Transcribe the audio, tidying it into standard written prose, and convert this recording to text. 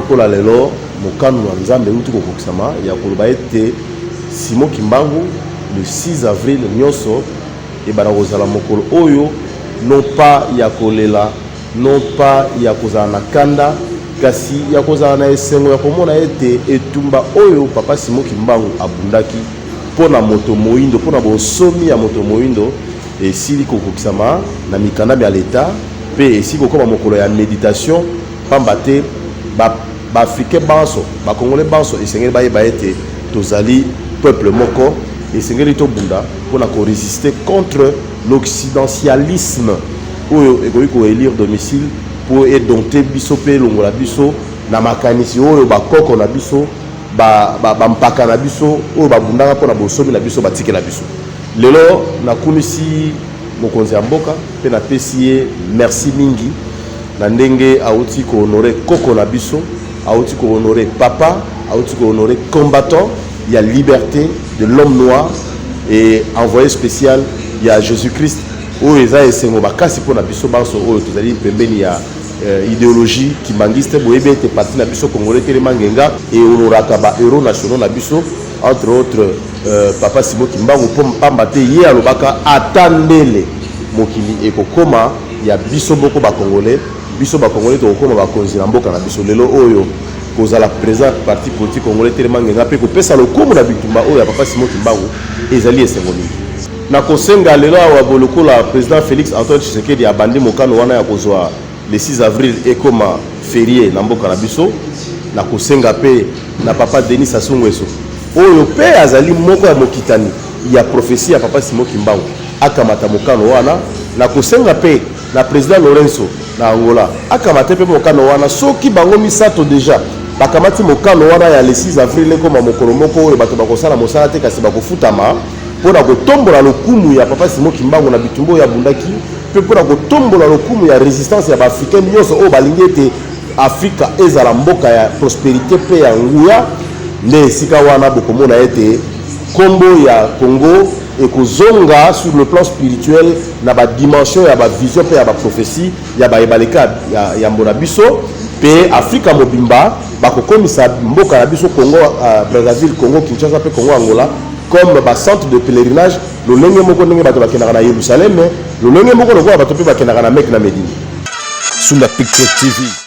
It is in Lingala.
lokola lelo mokano na nzambe uti kokokisama ya koloba ete Simon Kimbangu le 6 avril nyonso et bana kozala mokolo oyo non pas ya kolela non pas ya kozala na kanda kasi ya kozala na esengo ya komona ete etumba oyo papa Simon Kimbangu abundaki pona moto moindo pona bosomi ya moto moindo esili kokokisama na mikanda ya leta pe esili kokoma mokolo ya méditation pamba te ba africain banso ba congolais banso esengeli bayeba ete tozali peuple moko esengeli tobunda pona ko résister contre l'occidentalisme oyo ekoki ko élire domicile pour édompter biso pe longola biso na makanisi oyo bakoko na biso ba mpaka na biso oyo babundaka pona bosomi na biso batikela biso lelo nakumisi mokonzi ya mboka pe na pesi merci mingi na ndenge auti ko honorer koko na biso auti ko honorer papa auti ko honorer combattant il y a liberté de l'homme noir et envoyé spécial il y a Jésus-Christ oyo eza esengo bakasi pona biso banso oyo tozali pembeni ya idéologie qui mangiste boyebe ete parti na biso congolais telema ngenga et honoraka ba héros nationaux na biso entre autres papa Simon Kimbangu pamba te ye alobaka atandele mokili ekokoma ya biso boko ba congolais biso ba congolais tokokoma bakonzi na mboka na biso lelo oyo kozala présent parti politique congolais telema ngenga pe kopesa lokumu na bitumba oyo ya papa Simon Kimbangu ezali esengo mingi na kosenga lelo awa bolokola président Félix Antoine Tshisekedi abandi mokano wana ya kozwa le 6 avril ekoma férié na mboka na biso na kosenga pe na papa Denis Sassou Nguesso oyo pe azali moko ya mokitani ya prophétie ya papa Simon Kimbangu akamata mokano wana na kosenga pe na président Lorenzo na Angola akamata pe mokano wana soki bango misato déjà bakamati mokano wana ya le 6 avril ekoma mokolo moko oyo bato bakosala mosala te kasi bakofutama pona kotombola lokumu ya papa Simon Kimbangu na bitumbo ya bundaki pe pona kotombola lokumu ya résistance ya baafricain nyonso oyo balingi ete Afrika ezala mboka ya prospérité pe ya nguya nde esika wana bokomona ete kombo ya Congo ekozonga sur le plan spirituel na badimension ya bavision pe ya baprophétie ya bayebaleka ya mbona biso pe Afrika mobimba bakokomisa mboka na biso Congo Brazzaville Congo Kinshasa pe Congo Angola comme ba centre de pèlerinage le lenge moko ndenge bato bakendaka na Yerusalem le lenge moko lokola bato pe bakendaka na Mecque na Médine. Sous la Picture TV.